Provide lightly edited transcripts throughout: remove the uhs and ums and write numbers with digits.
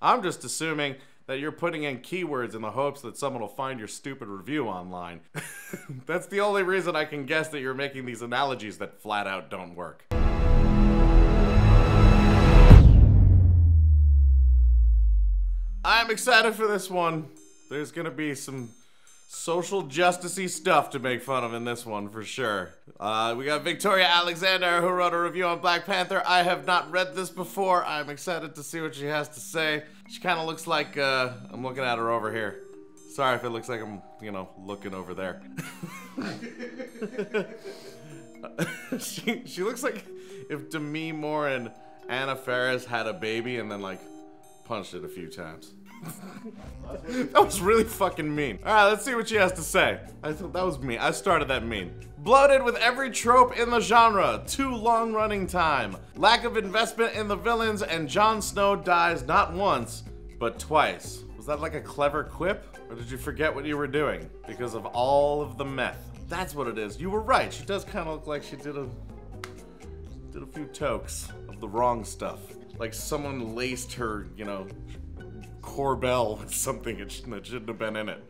I'm just assuming that you're putting in keywords in the hopes that someone will find your stupid review online. That's the only reason I can guess that you're making these analogies that flat out don't work. I'm excited for this one. There's gonna be some social justice-y stuff to make fun of in this one, for sure. We got Victoria Alexander, who wrote a review on Black Panther. I have not read this before. I'm excited to see what she has to say. She kind of looks like, I'm looking at her over here. Sorry if it looks like I'm, you know, looking over there. She looks like if Demi Moore and Anna Faris had a baby and then, like, punched it a few times. That was really fucking mean. Alright, let's see what she has to say. I thought that was mean. I started that mean. Bloated with every trope in the genre. Too long running time. Lack of investment in the villains, and Jon Snow dies not once, but twice. Was that like a clever quip? Or did you forget what you were doing? Because of all of the meth. That's what it is. You were right. She does kind of look like she did a few tokes of the wrong stuff. Like someone laced her, you know, Corbell with something that shouldn't have been in it.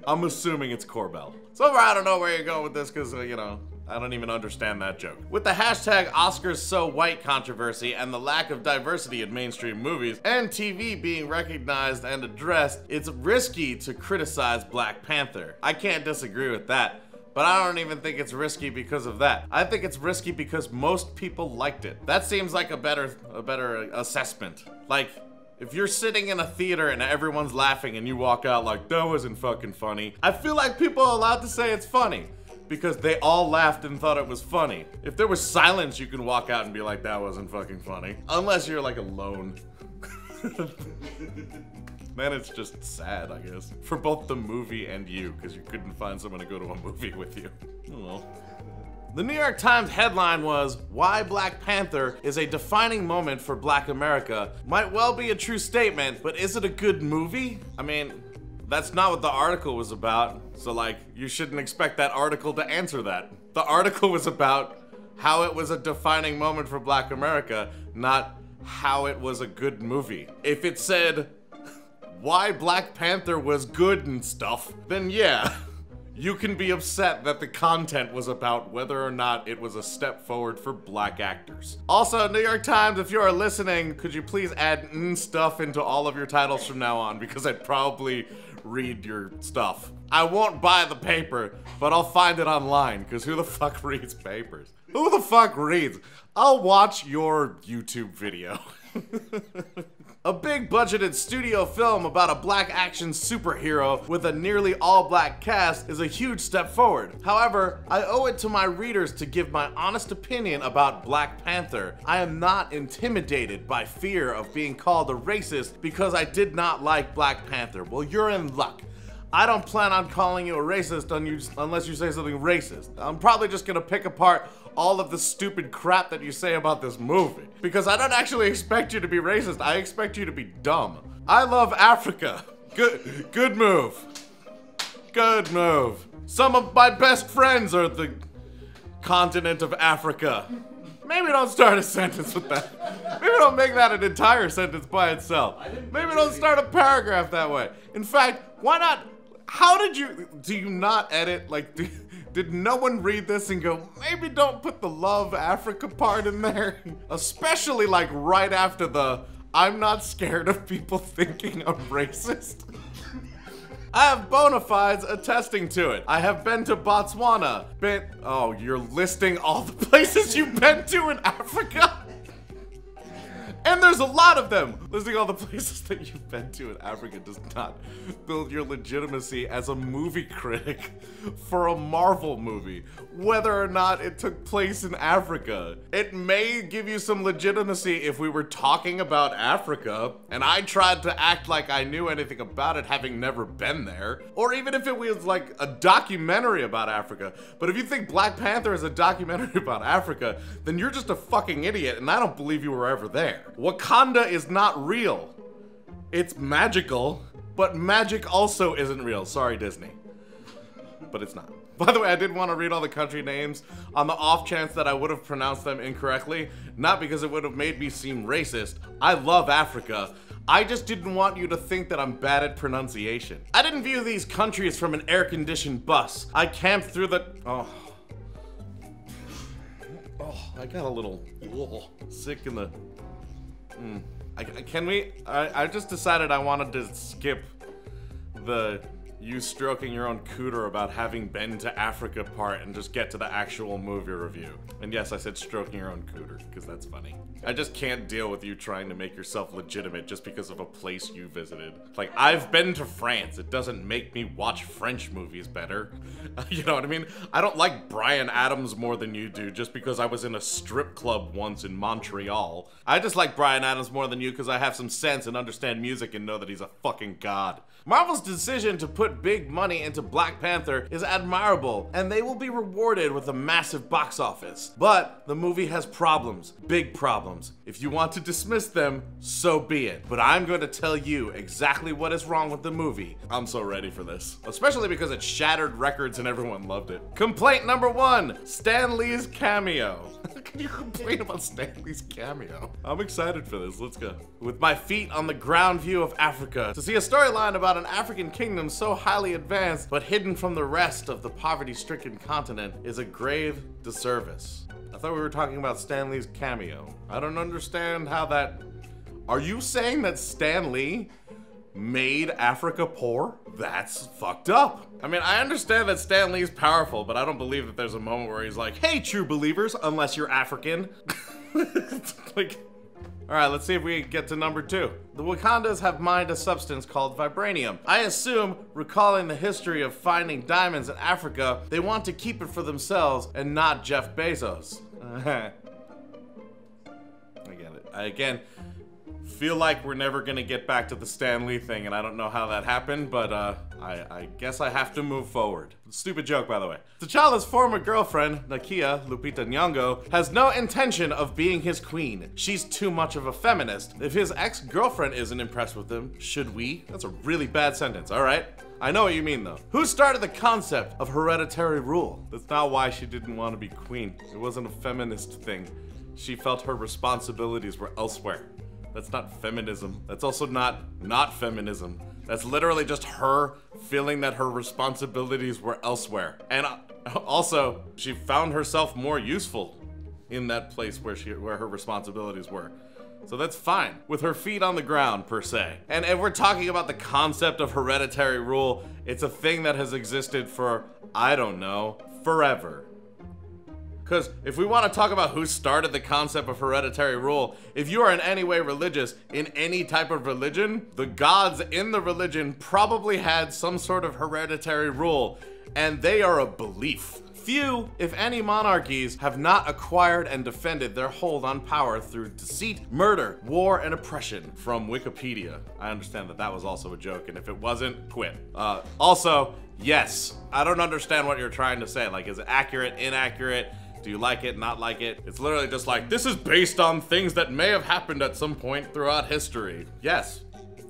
I'm assuming it's Corbell. So far, I don't know where you're going with this because, you know, I don't even understand that joke. With the hashtag Oscars So White controversy and the lack of diversity in mainstream movies and TV being recognized and addressed, it's risky to criticize Black Panther. I can't disagree with that. But I don't even think it's risky because of that. I think it's risky because most people liked it. That seems like a better assessment. Like, if you're sitting in a theater and everyone's laughing and you walk out like, that wasn't fucking funny, I feel like people are allowed to say it's funny because they all laughed and thought it was funny. If there was silence, you can walk out and be like, that wasn't fucking funny. Unless you're like alone. Then it's just sad, I guess. For both the movie and you, because you couldn't find someone to go to a movie with you. Oh well. The New York Times headline was, "Why Black Panther is a defining moment for Black America." Might well be a true statement, but is it a good movie? I mean, that's not what the article was about. So like, you shouldn't expect that article to answer that. The article was about how it was a defining moment for Black America, not how it was a good movie. If it said, why Black Panther was good and stuff, then yeah, you can be upset that the content was about whether or not it was a step forward for Black actors. Also, New York Times, if you are listening, could you please add stuff into all of your titles from now on, because I'd probably read your stuff. I won't buy the paper, but I'll find it online, because who the fuck reads papers? Who the fuck reads? I'll watch your YouTube video. A big budgeted studio film about a Black action superhero with a nearly all-Black cast is a huge step forward. However, I owe it to my readers to give my honest opinion about Black Panther. I am not intimidated by fear of being called a racist because I did not like Black Panther. Well, you're in luck. I don't plan on calling you a racist unless you say something racist. I'm probably just gonna pick apart all of the stupid crap that you say about this movie. Because I don't actually expect you to be racist, I expect you to be dumb. I love Africa. Good move. Good move. Some of my best friends are the continent of Africa. Maybe don't start a sentence with that. Maybe don't make that an entire sentence by itself. Maybe don't start a paragraph that way. In fact, why not? How did you, do you not edit? Like, did no one read this and go, maybe don't put the love Africa part in there? Especially like right after the, I'm not scared of people thinking I'm racist. I have bona fides attesting to it. I have been to Botswana. Oh, you're listing all the places you've been to in Africa? And there's a lot of them! Listing all the places that you've been to in Africa does not build your legitimacy as a movie critic for a Marvel movie, whether or not it took place in Africa. It may give you some legitimacy if we were talking about Africa, and I tried to act like I knew anything about it having never been there, or even if it was like a documentary about Africa. But if you think Black Panther is a documentary about Africa, then you're just a fucking idiot, and I don't believe you were ever there. Wakanda is not real. It's magical, but magic also isn't real. Sorry, Disney. But it's not. By the way, I did want to read all the country names on the off chance that I would have pronounced them incorrectly, not because it would have made me seem racist. I love Africa. I just didn't want you to think that I'm bad at pronunciation. I didn't view these countries from an air-conditioned bus. I camped through the... Oh, I got a little sick in the... I just decided I wanted to skip the you stroking your own cooter about having been to Africa part and just get to the actual movie review. And yes, I said stroking your own cooter, because that's funny. I just can't deal with you trying to make yourself legitimate just because of a place you visited. Like, I've been to France. It doesn't make me watch French movies better. You know what I mean? I don't like Bryan Adams more than you do just because I was in a strip club once in Montreal. I just like Bryan Adams more than you because I have some sense and understand music and know that he's a fucking god. Marvel's decision to put big money into Black Panther is admirable, and they will be rewarded with a massive box office. But the movie has problems, big problems. If you want to dismiss them, so be it. But I'm going to tell you exactly what is wrong with the movie. I'm so ready for this, especially because it shattered records and everyone loved it. Complaint number 1, Stan Lee's cameo. Can you complain about Stan Lee's cameo? I'm excited for this, let's go. With my feet on the ground view of Africa, to see a storyline about an African kingdom so highly advanced but hidden from the rest of the poverty-stricken continent is a grave disservice. I thought we were talking about Stan Lee's cameo. I don't understand how that... Are you saying that Stan Lee made Africa poor? That's fucked up. I mean, I understand that Stan Lee's powerful, but I don't believe that there's a moment where he's like, hey, true believers, unless you're African. Like... Alright, let's see if we get to number 2. The Wakandas have mined a substance called vibranium. I assume, recalling the history of finding diamonds in Africa, they want to keep it for themselves and not Jeff Bezos. I get it. I, again, feel like we're never gonna get back to the Stan Lee thing, and I don't know how that happened, but I guess I have to move forward. Stupid joke, by the way. T'Challa's former girlfriend, Nakia, Lupita Nyong'o, has no intention of being his queen. She's too much of a feminist. If his ex-girlfriend isn't impressed with him, should we? That's a really bad sentence, alright? I know what you mean, though. Who started the concept of hereditary rule? That's not why she didn't want to be queen. It wasn't a feminist thing. She felt her responsibilities were elsewhere. That's not feminism. That's also not feminism. That's literally just her feeling that her responsibilities were elsewhere. And also, she found herself more useful in that place where her responsibilities were. So that's fine, with her feet on the ground, per se. And if we're talking about the concept of hereditary rule, it's a thing that has existed for, I don't know, forever. Because if we want to talk about who started the concept of hereditary rule, if you are in any way religious, in any type of religion, the gods in the religion probably had some sort of hereditary rule, and they are a belief. Few, if any, monarchies have not acquired and defended their hold on power through deceit, murder, war, and oppression. From Wikipedia. I understand that that was also a joke, and if it wasn't, quit. Also, yes, I don't understand what you're trying to say. Like, is it accurate, inaccurate? Do you like it, not like it? It's literally just like, this is based on things that may have happened at some point throughout history. Yes.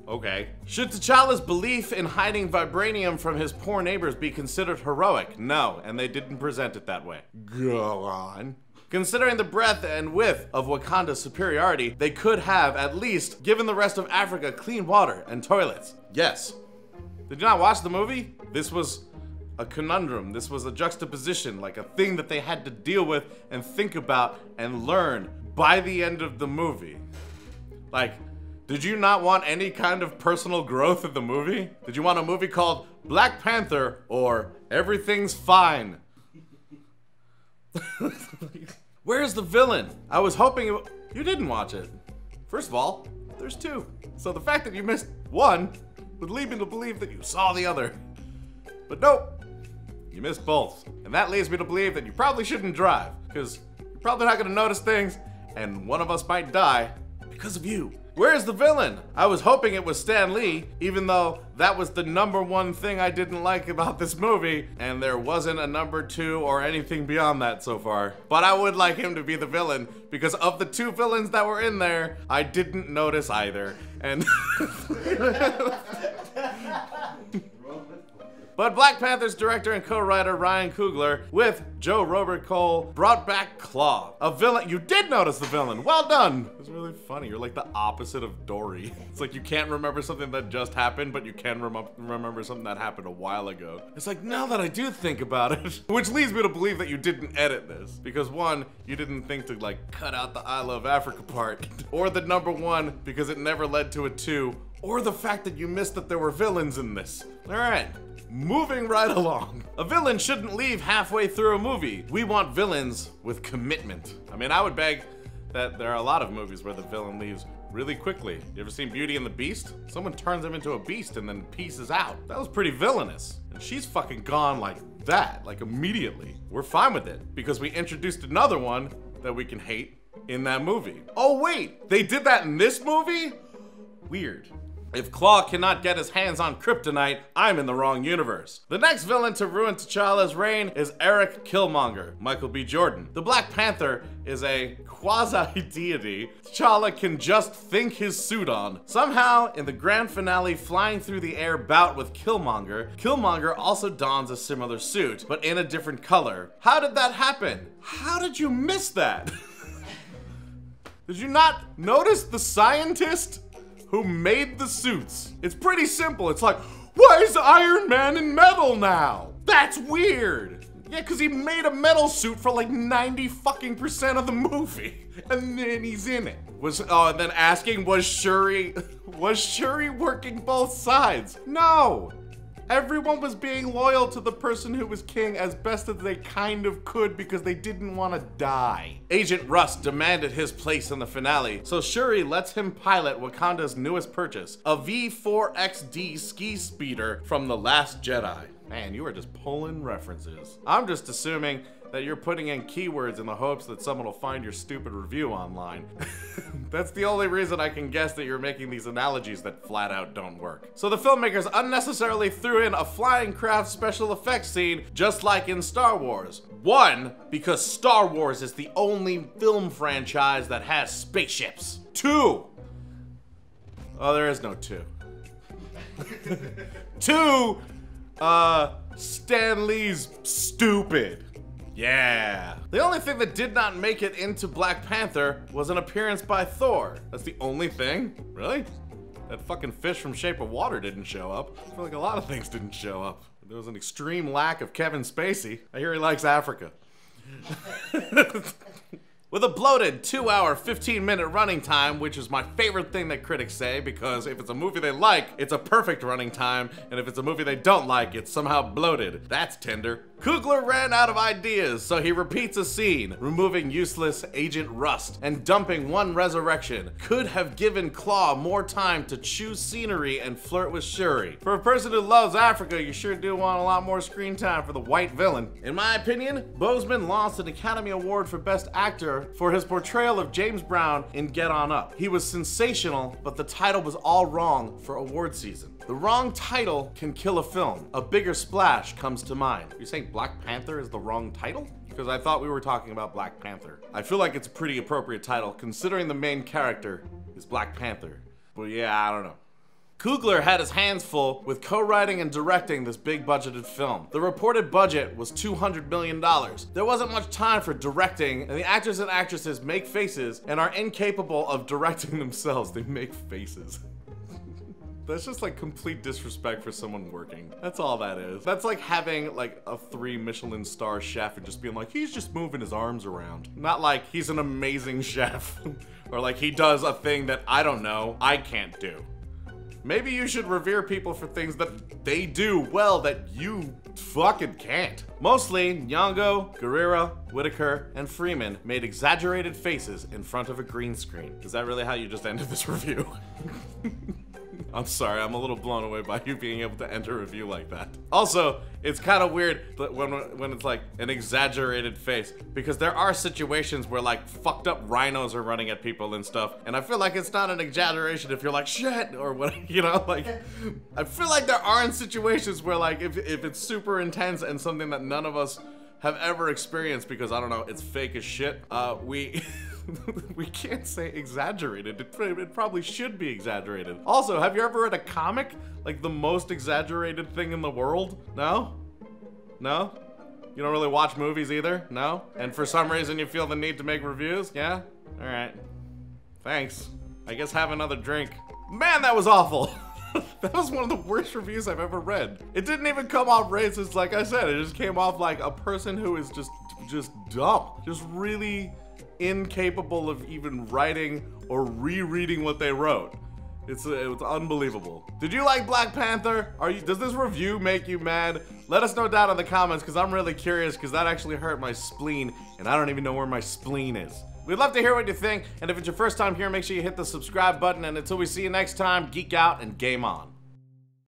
Okay. Should T'Challa's belief in hiding vibranium from his poor neighbors be considered heroic? No, and they didn't present it that way. Go on. Considering the breadth and width of Wakanda's superiority, they could have at least given the rest of Africa clean water and toilets. Yes. Did you not watch the movie? This was a conundrum. This was a juxtaposition, like a thing that they had to deal with and think about and learn by the end of the movie. Like, did you not want any kind of personal growth in the movie? Did you want a movie called Black Panther or Everything's Fine? Where's the villain? I was hoping you didn't watch it. First of all, there's 2. So the fact that you missed one would lead me to believe that you saw the other. But nope, you missed both. And that leads me to believe that you probably shouldn't drive, because you're probably not gonna notice things, and one of us might die because of you. Where's the villain? I was hoping it was Stan Lee, even though that was the #1 thing I didn't like about this movie, and there wasn't a #2 or anything beyond that so far. But I would like him to be the villain, because of the 2 villains that were in there, I didn't notice either. And but Black Panther's director and co-writer Ryan Coogler, with Joe Robert Cole, brought back Claw, a villain. You did notice the villain. Well done. It's really funny. You're like the opposite of Dory. It's like you can't remember something that just happened, but you can remember something that happened a while ago. It's like, now that I do think about it, which leads me to believe that you didn't edit this, because one, you didn't think to like cut out the I Love Africa part, or the number one because it never led to a two, or the fact that you missed that there were villains in this. All right. Moving right along. A villain shouldn't leave halfway through a movie. We want villains with commitment. I mean, I would beg that there are a lot of movies where the villain leaves really quickly. You ever seen Beauty and the Beast? Someone turns him into a beast and then pieces out. That was pretty villainous. And she's fucking gone like that, like immediately. We're fine with it because we introduced another one that we can hate in that movie. Oh wait, they did that in this movie? Weird. If Claw cannot get his hands on kryptonite, I'm in the wrong universe. The next villain to ruin T'Challa's reign is Eric Killmonger, Michael B. Jordan. The Black Panther is a quasi-deity. T'Challa can just think his suit on. Somehow, in the grand finale flying through the air bout with Killmonger, Killmonger also dons a similar suit, but in a different color. How did that happen? How did you miss that? Did you not notice the scientist who made the suits? It's pretty simple. It's like, why is Iron Man in metal now? That's weird. Yeah, because he made a metal suit for like 90% of the movie. And then he's in it. And then asking, was Shuri working both sides? No. Everyone was being loyal to the person who was king as best as they kind of could because they didn't want to die. Agent Rust demanded his place in the finale, so Shuri lets him pilot Wakanda's newest purchase, a V4XD ski speeder from The Last Jedi. Man, you are just pulling references. I'm just assuming that you're putting in keywords in the hopes that someone will find your stupid review online. That's the only reason I can guess that you're making these analogies that flat out don't work. So the filmmakers unnecessarily threw in a flying craft special effects scene just like in Star Wars. One, because Star Wars is the only film franchise that has spaceships. Two, oh, there is no two. Two, Stan Lee's stupid. Yeah. The only thing that did not make it into Black Panther was an appearance by Thor. That's the only thing? Really? That fucking fish from Shape of Water didn't show up. I feel like a lot of things didn't show up. There was an extreme lack of Kevin Spacey. I hear he likes Africa. With a bloated 2-hour, 15-minute running time, which is my favorite thing that critics say, because if it's a movie they like, it's a perfect running time, and if it's a movie they don't like, it's somehow bloated. That's tender. Coogler ran out of ideas, so he repeats a scene, removing useless Agent Rust and dumping one resurrection. Could have given Claw more time to choose scenery and flirt with Shuri. For a person who loves Africa, you sure do want a lot more screen time for the white villain. In my opinion, Boseman lost an Academy Award for Best Actor for his portrayal of James Brown in Get On Up. He was sensational, but the title was all wrong for award season. The wrong title can kill a film. A Bigger Splash comes to mind. You're saying Black Panther is the wrong title? Because I thought we were talking about Black Panther. I feel like it's a pretty appropriate title considering the main character is Black Panther. But yeah, I don't know. Coogler had his hands full with co-writing and directing this big budgeted film. The reported budget was $200 million. There wasn't much time for directing, and the actors and actresses make faces and are incapable of directing themselves. They make faces. That's just like complete disrespect for someone working. That's all that is. That's like having like a 3 Michelin star chef and just being like, he's just moving his arms around. Not like he's an amazing chef or like he does a thing that I don't know, I can't do. Maybe you should revere people for things that they do well that you fucking can't. Mostly, Nyong'o, Gurira, Whitaker, and Freeman made exaggerated faces in front of a green screen. Is that really how you just ended this review? I'm sorry, I'm a little blown away by you being able to enter a review like that. Also, it's kind of weird that when it's like an exaggerated face, because there are situations where like fucked up rhinos are running at people and stuff, and I feel like it's not an exaggeration if you're like, shit, or what, you know, like, I feel like there aren't situations where like, if it's super intense and something that none of us have ever experienced, because I don't know, it's fake as shit. We can't say exaggerated. It probably should be exaggerated. Also, have you ever read a comic? Like the most exaggerated thing in the world? No? No? You don't really watch movies either? No? And for some reason you feel the need to make reviews? Yeah? Alright. Thanks. I guess have another drink. Man, that was awful! That was one of the worst reviews I've ever read. It didn't even come off racist, like I said. It just came off like a person who is just dumb. Just really incapable of even writing or rereading what they wrote. It was unbelievable. Did you like Black Panther? Does this review make you mad? Let us know down in the comments, because I'm really curious, because that actually hurt my spleen, and I don't even know where my spleen is. We'd love to hear what you think, and if it's your first time here, make sure you hit the subscribe button, and until we see you next time, geek out and game on.